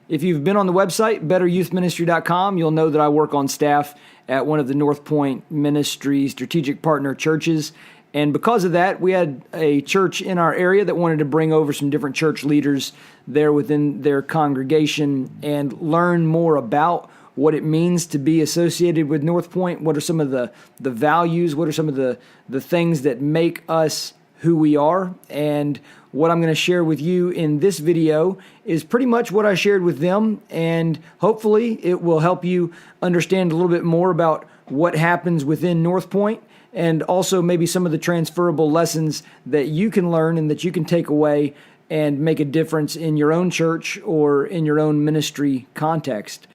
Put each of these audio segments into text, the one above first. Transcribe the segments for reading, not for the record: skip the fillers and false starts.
If you've been on the website, betteryouthministry.com, you'll know that I work on staff at one of the North Point Ministry strategic partner churches. And because of that, we had a church in our area that wanted to bring over some different church leaders there within their congregation and learn more about what it means to be associated with North Point. What are some of the values? What are some of the things that make us who we are? And what I'm going to share with you in this video is pretty much what I shared with them, and hopefully it will help you understand a little bit more about what happens within North Point, and also maybe some of the transferable lessons that you can learn and that you can take away and make a difference in your own church or in your own ministry context.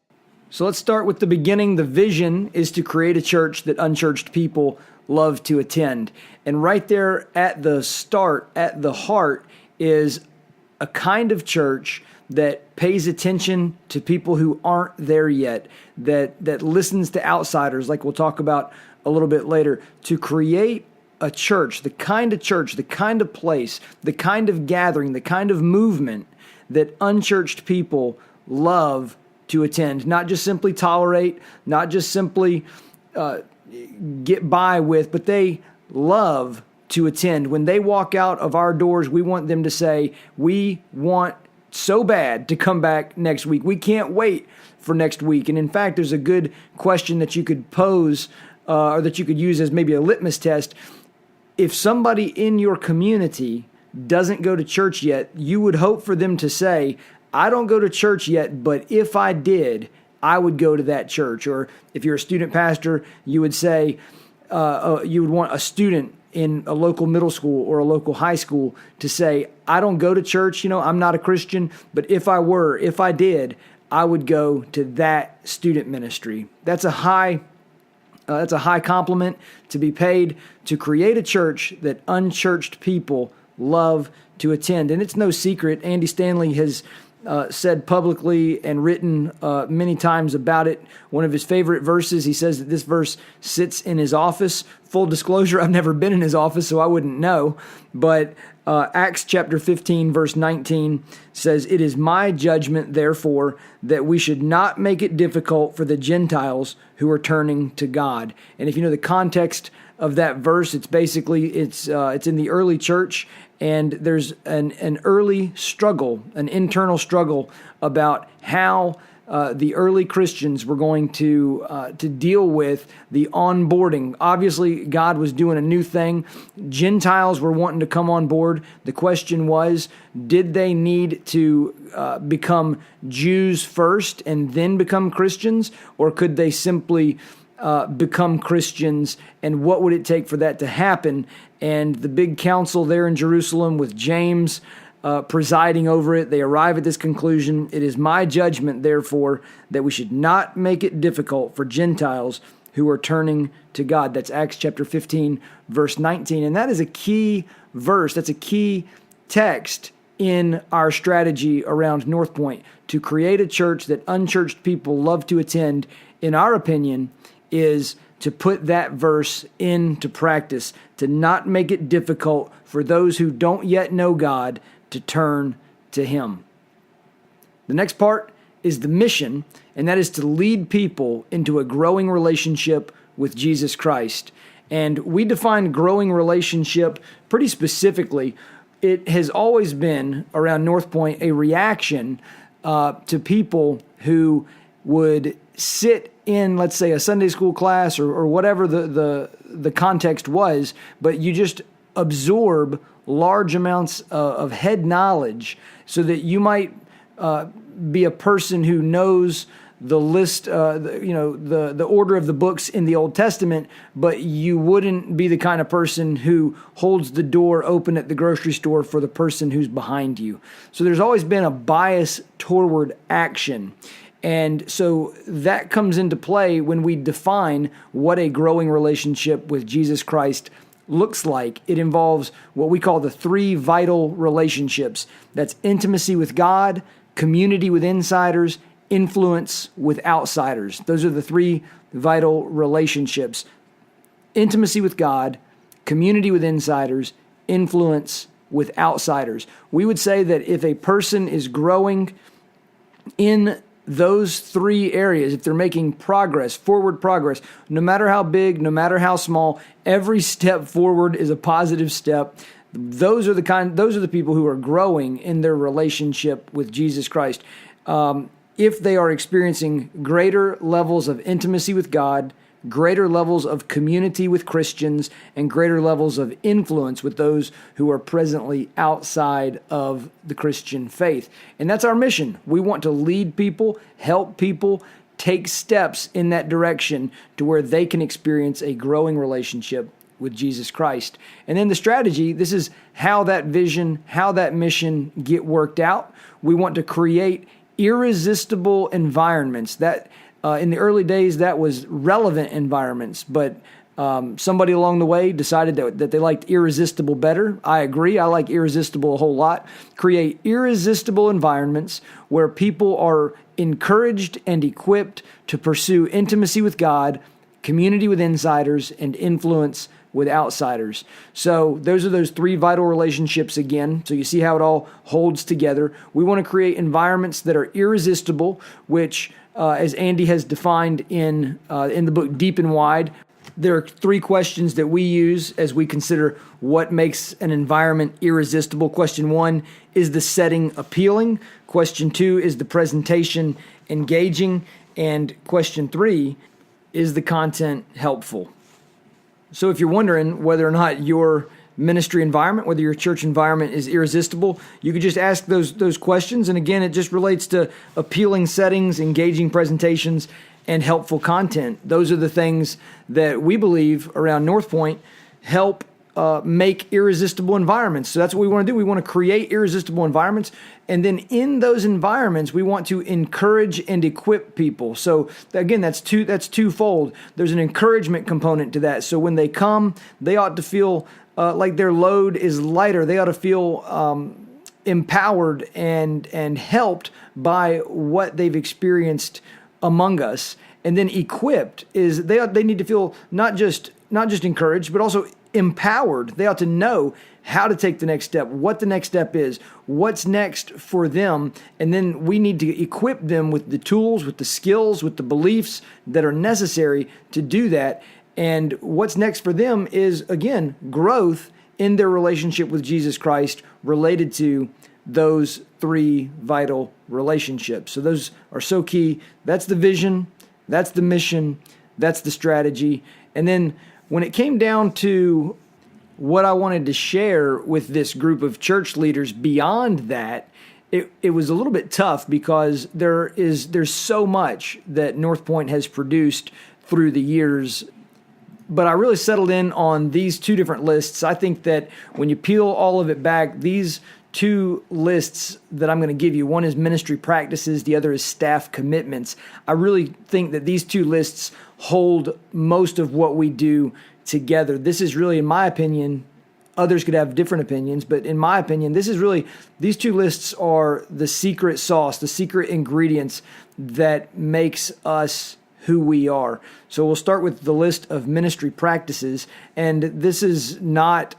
So let's start with the beginning. The vision is to create a church that unchurched people love to attend. And right there at the start, at the heart, is a kind of church that pays attention to people who aren't there yet, that listens to outsiders, like we'll talk about a little bit later, to create a church, the kind of place, the kind of gathering, the kind of movement that unchurched people love to attend. Not just simply tolerate, not just simply get by with, but they love to attend. When they walk out of our doors, we want them to say, we want so bad to come back next week. We can't wait for next week. And in fact, there's a good question that you could pose or that you could use as maybe a litmus test. If somebody in your community doesn't go to church yet, you would hope for them to say, I don't go to church yet, but if I did, I would go to that church. Or if you're a student pastor, you would say, you would want a student in a local middle school or a local high school to say, I don't go to church, I'm not a Christian, but if I did, I would go to that student ministry. That's a high compliment to be paid, to create a church that unchurched people love to attend. And it's no secret, Andy Stanley has said publicly and written many times about it. One of his favorite verses, he says that this verse sits in his office. Full disclosure, I've never been in his office, so I wouldn't know. But Acts chapter 15, verse 19 says, it is my judgment, therefore, that we should not make it difficult for the Gentiles who are turning to God. And if you know the context of that verse, it's in the early church, and there's an early struggle, an internal struggle about how the early Christians were going to deal with the onboarding. Obviously, God was doing a new thing. Gentiles were wanting to come on board. The question was, did they need to become Jews first and then become Christians, or could they simply become Christians, and what would it take for that to happen? And the big council there in Jerusalem with James presiding over it, they arrive at this conclusion: it is my judgment, therefore, that we should not make it difficult for Gentiles who are turning to God. That's Acts chapter 15, verse 19. And that is a key verse. That's a key text in our strategy around North Point. To create a church that unchurched people love to attend, in our opinion, is to put that verse into practice, to not make it difficult for those who don't yet know God to turn to Him. The next part is the mission, and that is to lead people into a growing relationship with Jesus Christ. And we define growing relationship pretty specifically. It has always been around North Point a reaction to people who would sit in, let's say, a Sunday school class or whatever the context was, but you just absorb large amounts of head knowledge so that you might be a person who knows the list, the order of the books in the Old Testament, but you wouldn't be the kind of person who holds the door open at the grocery store for the person who's behind you. So there's always been a bias toward action. And so that comes into play when we define what a growing relationship with Jesus Christ looks like. It involves what we call the three vital relationships. That's intimacy with God, community with insiders, influence with outsiders. Those are the three vital relationships. Intimacy with God, community with insiders, influence with outsiders. We would say that if a person is growing in those three areas, if they're making progress, forward progress, no matter how big, no matter how small, every step forward is a positive step. Those are the people who are growing in their relationship with Jesus Christ. If they are experiencing greater levels of intimacy with God, greater levels of community with Christians, and greater levels of influence with those who are presently outside of the Christian faith. And that's our mission. We want to lead people, help people, take steps in that direction to where they can experience a growing relationship with Jesus Christ. And then the strategy, this is how that vision, how that mission get worked out. We want to create irresistible environments. That in the early days, that was relevant environments, but somebody along the way decided that they liked irresistible better. I agree. I like irresistible a whole lot. Create irresistible environments where people are encouraged and equipped to pursue intimacy with God, community with insiders, and influence with outsiders. So those are those three vital relationships again. So you see how it all holds together. We want to create environments that are irresistible, which as Andy has defined in the book Deep and Wide, there are three questions that we use as we consider what makes an environment irresistible. Question 1, is the setting appealing? Question 2, is the presentation engaging? And question 3, is the content helpful? So if you're wondering whether or not your ministry environment, whether your church environment is irresistible, you could just ask those questions. And again, it just relates to appealing settings, engaging presentations, and helpful content. Those are the things that we believe around North Point help make irresistible environments. So that's what we want to do. We want to create irresistible environments. And then in those environments, we want to encourage and equip people. So again, that's twofold. There's an encouragement component to that. So when they come, they ought to feel like their load is lighter. They ought to feel empowered and helped by what they've experienced among us. And then equipped is they need to feel not just encouraged, but also empowered. They ought to know how to take the next step, what the next step is, what's next for them. And then we need to equip them with the tools, with the skills, with the beliefs that are necessary to do that. And what's next for them is, again, growth in their relationship with Jesus Christ related to those three vital relationships. So those are so key. That's the vision. That's the mission. That's the strategy. And then when it came down to what I wanted to share with this group of church leaders beyond that, it was a little bit tough because there's so much that North Point has produced through the years. But I really settled in on these two different lists. I think that when you peel all of it back, these two lists that I'm going to give you, one is ministry practices, the other is staff commitments. I really think that these two lists hold most of what we do together. This is really, in my opinion, others could have different opinions, but in my opinion, these two lists are the secret sauce, the secret ingredients that makes us who we are. So we'll start with the list of ministry practices, and this is not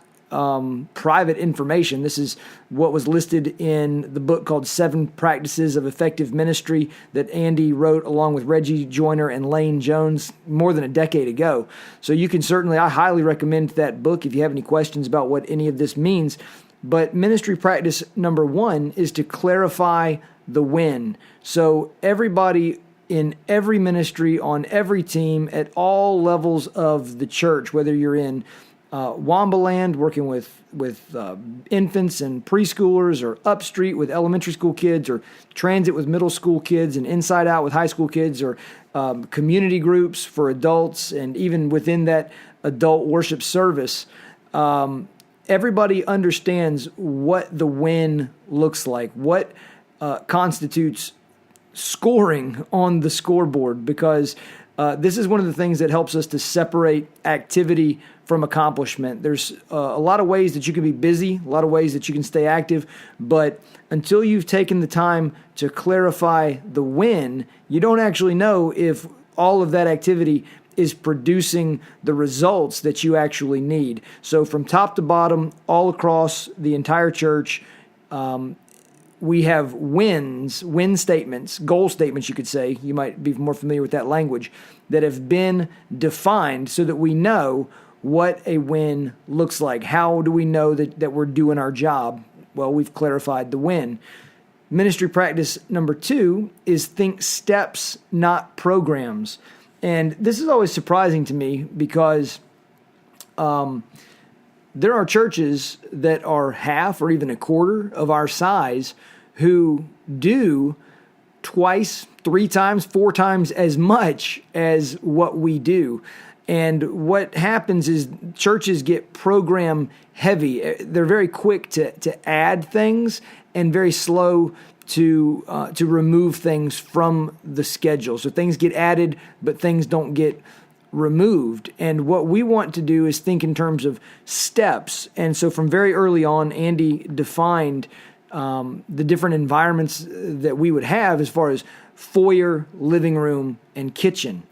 private information. This is what was listed in the book called 7 Practices of Effective Ministry that Andy wrote along with Reggie Joyner and Lane Jones more than a decade ago. So you can I highly recommend that book if you have any questions about what any of this means. But ministry practice number 1 is to clarify the when. So everybody in every ministry, on every team, at all levels of the church, whether you're in Wambaland working with infants and preschoolers, or Upstreet with elementary school kids, or Transit with middle school kids, and Inside Out with high school kids, or community groups for adults, and even within that adult worship service, everybody understands what the win looks like, what constitutes scoring on the scoreboard, because this is one of the things that helps us to separate activity from accomplishment. There's a lot of ways that you can be busy, a lot of ways that you can stay active, but until you've taken the time to clarify the when, you don't actually know if all of that activity is producing the results that you actually need. So from top to bottom, all across the entire church, we have win statements, goal statements, you could say. You might be more familiar with that language, that have been defined so that we know what a win looks like. How do we know that we're doing our job? Well, we've clarified the win. Ministry practice number 2 is think steps, not programs. And this is always surprising to me because there are churches that are half or even a quarter of our size who do twice, 3 times, 4 times as much as what we do. And what happens is churches get program heavy. They're very quick to add things and very slow to remove things from the schedule. So things get added, but things don't get removed. And what we want to do is think in terms of steps. And so from very early on, Andy defined the different environments that we would have as far as foyer, living room, and kitchen.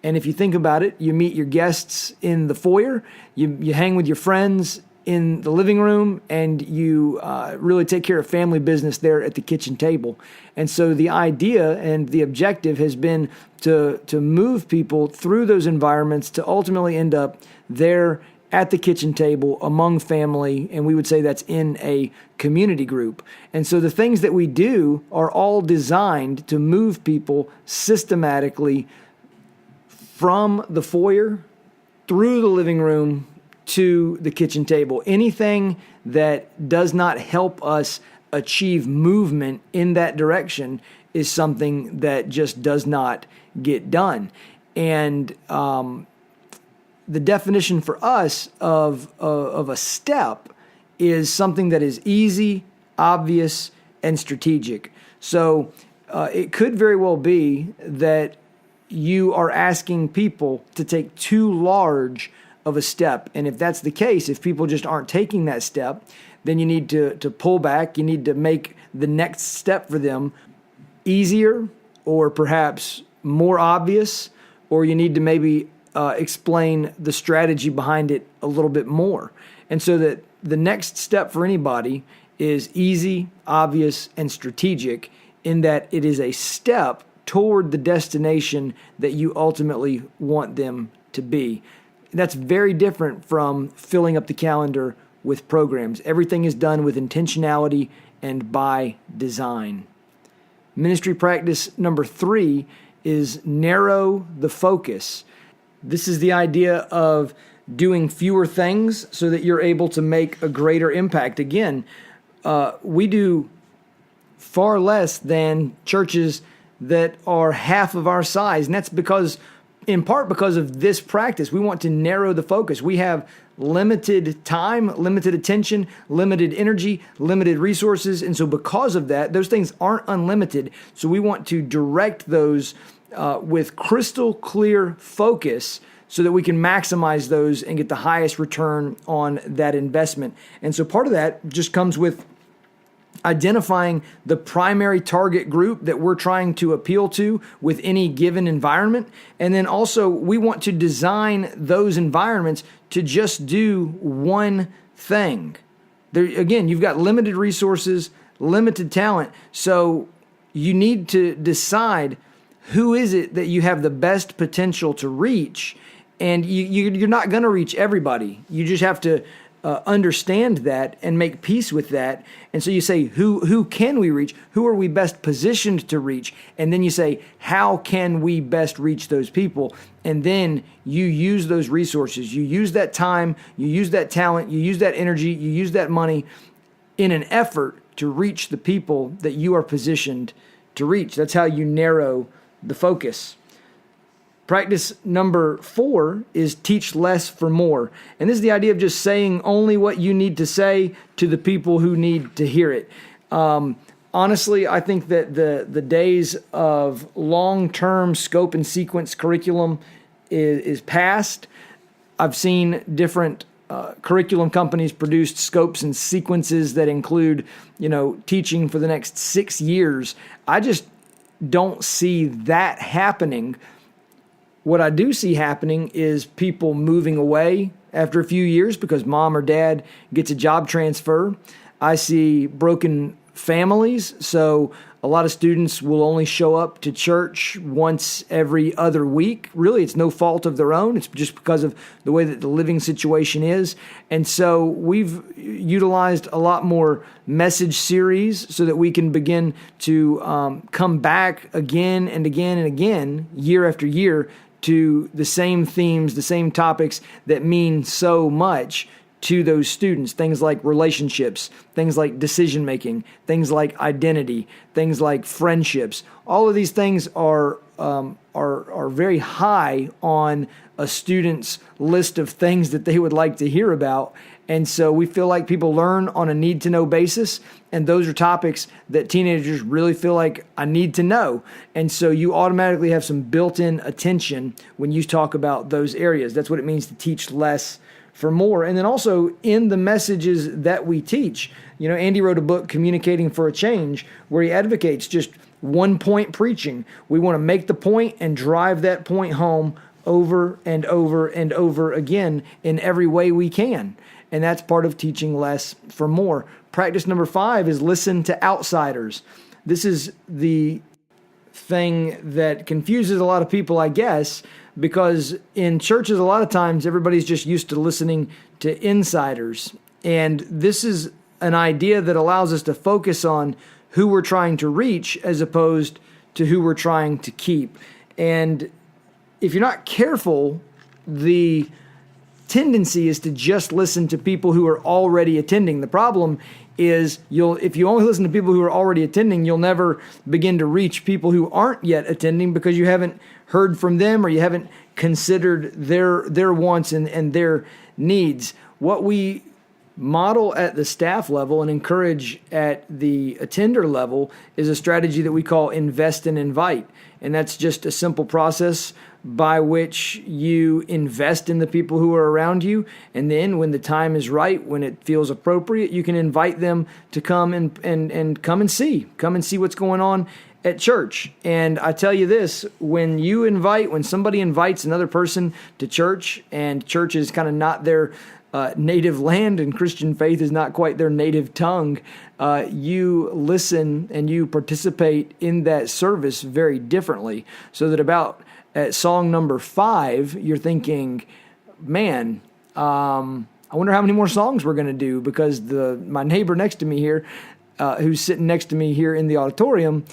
And if you think about it, you meet your guests in the foyer, you hang with your friends in the living room, and you really take care of family business there at the kitchen table. And so the idea and the objective has been to move people through those environments to ultimately end up there at the kitchen table among family, and we would say that's in a community group. And so the things that we do are all designed to move people systematically from the foyer through the living room to the kitchen table. Anything that does not help us achieve movement in that direction is something that just does not get done. And the definition for us of a step is something that is easy, obvious, and strategic. So it could very well be that you are asking people to take too large of a step. And if that's the case, if people just aren't taking that step, then you need to pull back. You need to make the next step for them easier or perhaps more obvious, or you need to maybe explain the strategy behind it a little bit more. And so that the next step for anybody is easy, obvious, and strategic in that it is a step toward the destination that you ultimately want them to be. That's very different from filling up the calendar with programs. Everything is done with intentionality and by design. Ministry practice number 3 is narrow the focus. This is the idea of doing fewer things so that you're able to make a greater impact. Again, we do far less than churches that are half of our size. And that's in part because of this practice. We want to narrow the focus. We have limited time, limited attention, limited energy, limited resources. And so because of that, those things aren't unlimited. So we want to direct those with crystal clear focus so that we can maximize those and get the highest return on that investment. And so part of that just comes with identifying the primary target group that we're trying to appeal to with any given environment. And then also we want to design those environments to just do one thing. There, again, you've got limited resources, limited talent. So you need to decide who is it that you have the best potential to reach. And you're not going to reach everybody. You just have to understand that and make peace with that. And so you say, who can we reach? Who are we best positioned to reach? And then you say, how can we best reach those people? And then you use those resources. You use that time, you use that talent, you use that energy, you use that money in an effort to reach the people that you are positioned to reach. That's how you narrow the focus. Practice number 4 is teach less for more. And this is the idea of just saying only what you need to say to the people who need to hear it. Honestly, I think that the days of long-term scope and sequence curriculum is past. I've seen different curriculum companies produce scopes and sequences that include, teaching for the next 6 years. I just don't see that happening. What I do see happening is people moving away after a few years because mom or dad gets a job transfer. I see broken families. So a lot of students will only show up to church once every other week. Really, it's no fault of their own. It's just because of the way that the living situation is. And so we've utilized a lot more message series so that we can begin to come back again and again and again, year after year, to the same themes, the same topics that mean so much to those students. Things like relationships, things like decision making, things like identity, things like friendships. All of these things are very high on a student's list of things that they would like to hear about. And so we feel like people learn on a need-to-know basis, and those are topics that teenagers really feel like, I need to know. And so you automatically have some built-in attention when you talk about those areas. That's what it means to teach less for more. And then also in the messages that we teach, Andy wrote a book, Communicating for a Change, where he advocates just one-point preaching. We want to make the point and drive that point home over and over and over again in every way we can. And that's part of teaching less for more. Practice number 5 is listen to outsiders. This is the thing that confuses a lot of people, I guess, because in churches, a lot of times, everybody's just used to listening to insiders. And this is an idea that allows us to focus on who we're trying to reach as opposed to who we're trying to keep. And if you're not careful, the tendency is to just listen to people who are already attending. The problem is if you only listen to people who are already attending, you'll never begin to reach people who aren't yet attending because you haven't heard from them or you haven't considered their wants and their needs. What we model at the staff level and encourage at the attender level is a strategy that we call invest and invite. And that's just a simple process by which you invest in the people who are around you. And then when the time is right, when it feels appropriate, you can invite them to come and come and see what's going on at church. And I tell you this, when somebody invites another person to church, and church is kind of not their native land and Christian faith is not quite their native tongue, you listen and you participate in that service very differently. So that at song number 5, you're thinking, man, I wonder how many more songs we're going to do, because my neighbor next to me here, who's sitting next to me here in the auditorium,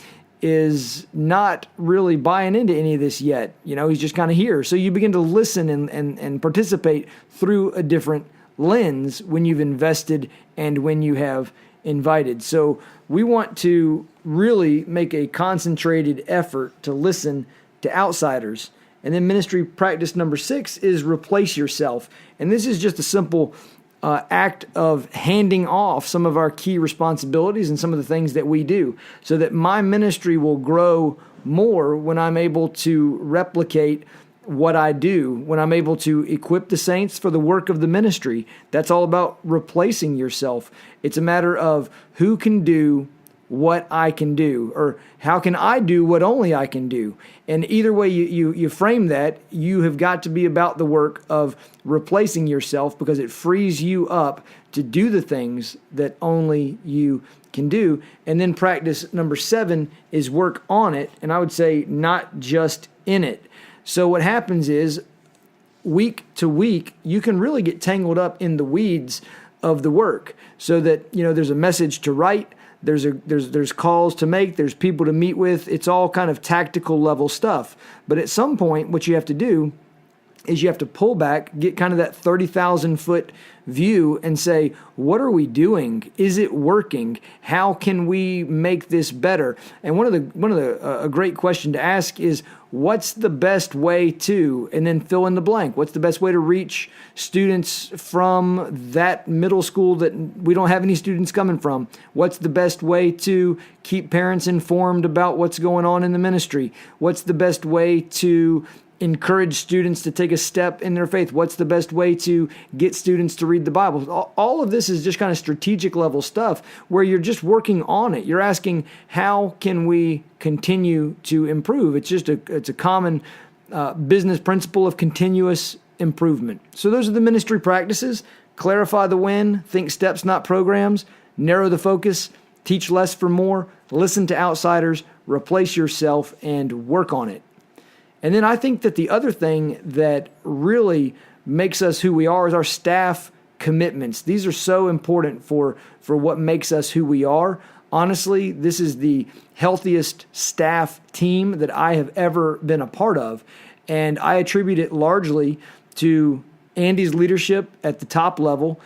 is not really buying into any of this yet. He's just kind of here. So you begin to listen and participate through a different lens when you've invested and when you have invited. So we want to really make a concentrated effort to listen to outsiders. And then ministry practice number 6 is replace yourself. And this is just a simple act of handing off some of our key responsibilities and some of the things that we do, so that my ministry will grow more when I'm able to replicate what I do, when I'm able to equip the saints for the work of the ministry. That's all about replacing yourself. It's a matter of who can do what I can do, or how can I do what only I can do. And either way you frame that, you have got to be about the work of replacing yourself, because it frees you up to do the things that only you can do. And then practice number 7 is work on it, and I would say not just in it. So what happens is, week to week, you can really get tangled up in the weeds of the work, so that there's a message to write, there's calls to make, there's people to meet with. It's all kind of tactical level stuff. But at some point, what you have to do is you have to pull back, get kind of that 30,000 foot view and say, what are we doing? Is it working? How can we make this better? And a great question to ask is, what's the best way to, and then fill in the blank. What's the best way to reach students from that middle school that we don't have any students coming from? What's the best way to keep parents informed about what's going on in the ministry? What's the best way to encourage students to take a step in their faith? What's the best way to get students to read the Bible? All of this is just kind of strategic level stuff where you're just working on it. You're asking, how can we continue to improve? It's a common business principle of continuous improvement. So those are the ministry practices. Clarify the when, think steps, not programs, narrow the focus, Teach less for more, listen to outsiders, replace yourself, and work on it. And then I think that the other thing that really makes us who we are is our staff commitments. These are so important for what makes us who we are. Honestly, this is the healthiest staff team that I have ever been a part of. And I attribute it largely to Andy's leadership at the top level.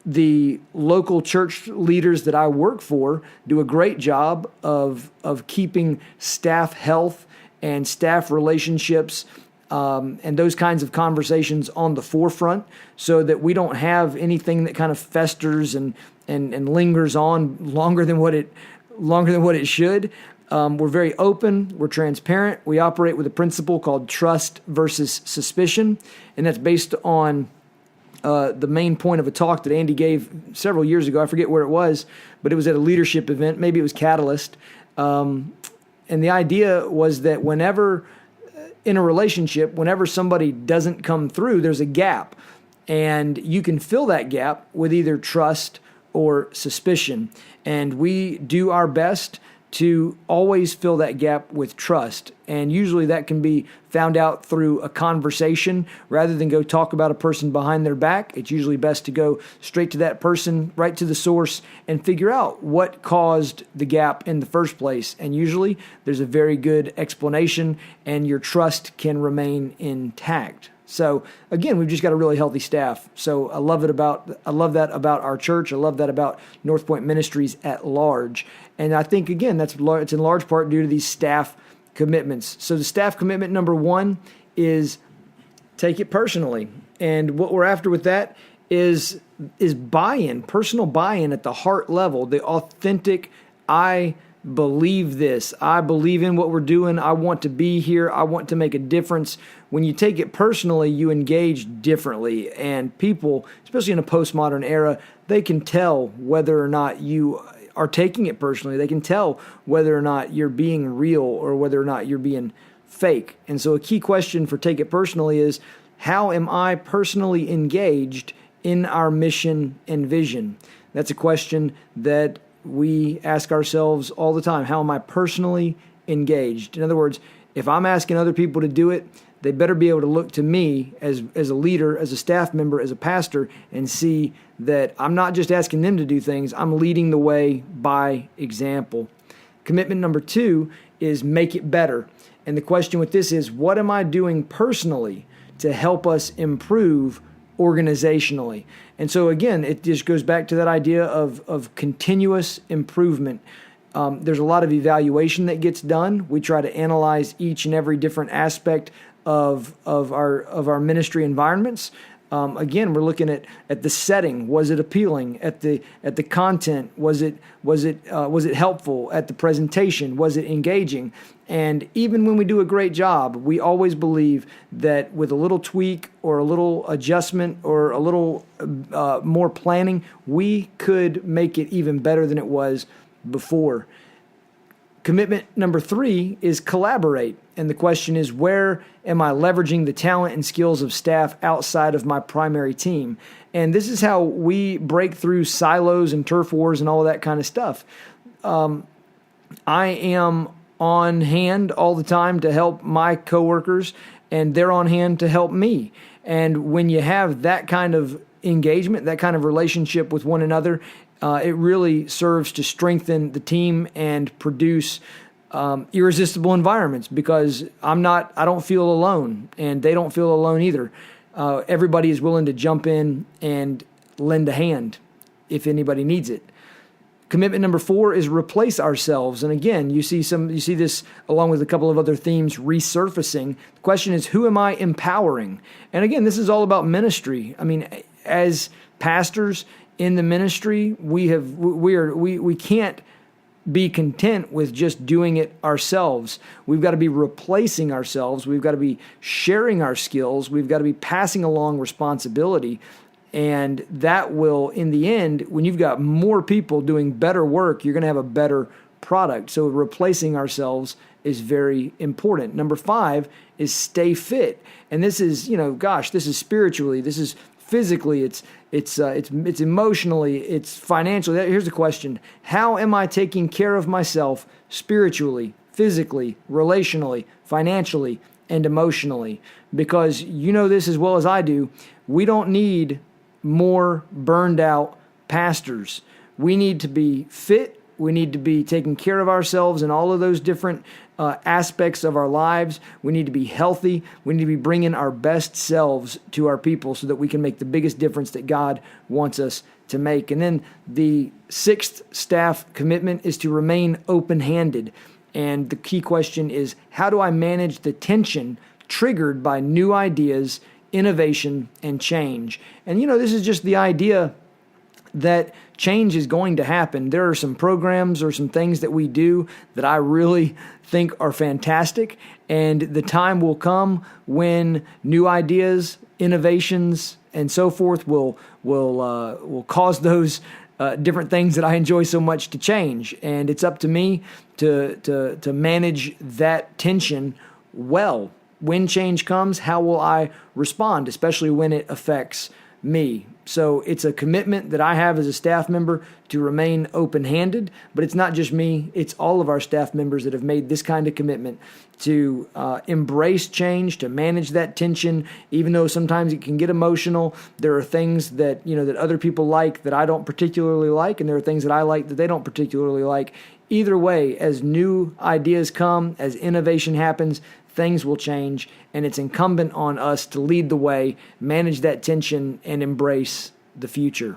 The local church leaders that I work for do a great job of keeping staff health and staff relationships and those kinds of conversations on the forefront, so that we don't have anything that kind of festers and lingers on longer than what it should. We're very open. We're transparent. We operate with a principle called trust versus suspicion, and that's based on the main point of a talk that Andy gave several years ago. I forget where it was, but it was at a leadership event. Maybe it was Catalyst. And the idea was that whenever in a relationship, whenever somebody doesn't come through, there's a gap. And you can fill that gap with either trust or suspicion. And we do our best to always fill that gap with trust. And usually that can be found out through a conversation rather than go talk about a person behind their back. It's usually best to go straight to that person, right to the source, and figure out what caused the gap in the first place. And usually there's a very good explanation, and your trust can remain intact. So again, we've just got a really healthy staff. So I love that about our church. I love that about North Point Ministries at large. And I think, again, it's in large part due to these staff commitments. So the staff commitment number one is take it personally. And what we're after with that is buy-in, personal buy-in at the heart level, the authentic, I believe this. I believe in what we're doing. I want to be here. I want to make a difference. When you take it personally, you engage differently. And people, especially in a postmodern era, they can tell whether or not you are taking it personally. They can tell whether or not you're being real or whether or not you're being fake. And so a key question for take it personally is, how am I personally engaged in our mission and vision? That's a question that we ask ourselves all the time. How am I personally engaged? In other words, if I'm asking other people to do it, they better be able to look to me as a leader, as a staff member, as a pastor, and see that I'm not just asking them to do things, I'm leading the way by example. Commitment number two is make it better. And the question with this is, what am I doing personally to help us improve organizationally? And so again, it just goes back to that idea of continuous improvement. There's a lot of evaluation that gets done. We try to analyze each and every different aspect of our ministry environments. Again, we're looking at the setting. Was it appealing? At the content, was it helpful? At the presentation, was it engaging? And even when we do a great job, we always believe that with a little tweak or a little adjustment or a little more planning, we could make it even better than it was before. Commitment number three is collaborate. And the question is, where am I leveraging the talent and skills of staff outside of my primary team? And this is how we break through silos and turf wars and all of that kind of stuff. I am on hand all the time to help my coworkers, and they're on hand to help me. And when you have that kind of engagement, that kind of relationship with one another, it really serves to strengthen the team and produce irresistible environments, because I don't feel alone, and they don't feel alone either. Everybody is willing to jump in and lend a hand if anybody needs it. Commitment number four is replace ourselves. And again, you see this along with a couple of other themes resurfacing. The question is, who am I empowering? And again, this is all about ministry. I mean, as pastors in the ministry, we can't be content with just doing it ourselves. We've got to be replacing ourselves. We've got to be sharing our skills. We've got to be passing along responsibility. And that will, in the end, when you've got more people doing better work, you're going to have a better product. So replacing ourselves is very important. Number five is stay fit. And this is, this is spiritually, this is physically, it's emotionally, it's financially. Here's the question: how am I taking care of myself spiritually, physically, relationally, financially, and emotionally? Because you know this as well as I do. We don't need more burned out pastors. We need to be fit. We need to be taking care of ourselves in all of those different aspects of our lives. We need to be healthy. We need to be bringing our best selves to our people so that we can make the biggest difference that God wants us to make. And then the sixth staff commitment is to remain open-handed. And the key question is, how do I manage the tension triggered by new ideas, innovation, and change? And you know, this is just the idea that change is going to happen. There are some programs or some things that we do that I really think are fantastic, and the time will come when new ideas, innovations, and so forth will cause those different things that I enjoy so much to change. And it's up to me to manage that tension well. When change comes, how will I respond, especially when it affects me? So it's a commitment that I have as a staff member to remain open-handed, but it's not just me, it's all of our staff members that have made this kind of commitment to embrace change, to manage that tension, even though sometimes it can get emotional. There are things that, you know, that other people like that I don't particularly like, and there are things that I like that they don't particularly like. Either way, as new ideas come, as innovation happens, things will change, and it's incumbent on us to lead the way, manage that tension, and embrace the future.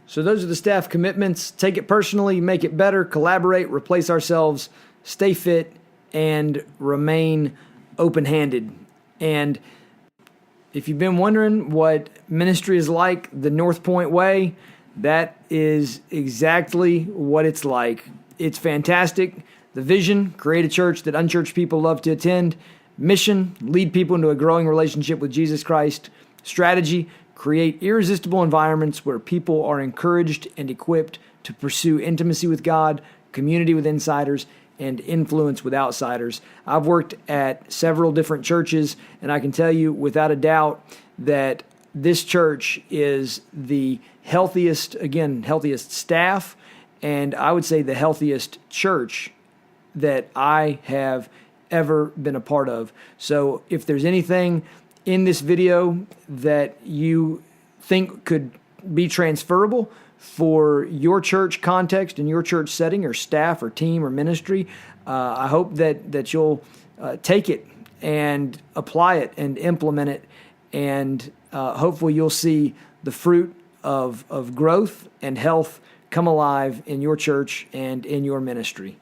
So those are the staff commitments. Take it personally, make it better, collaborate, replace ourselves, stay fit, and remain open-handed. And if you've been wondering what ministry is like the North Point way, that is exactly what it's like. It's fantastic. The vision, create a church that unchurched people love to attend. Mission, lead people into a growing relationship with Jesus Christ. Strategy, create irresistible environments where people are encouraged and equipped to pursue intimacy with God, community with insiders, and influence with outsiders. I've worked at several different churches, and I can tell you without a doubt that this church is the healthiest staff, and I would say the healthiest church that I have ever been a part of. So if there's anything in this video that you think could be transferable for your church context and your church setting or staff or team or ministry, I hope that you'll take it and apply it and implement it, and hopefully you'll see the fruit of growth and health come alive in your church and in your ministry.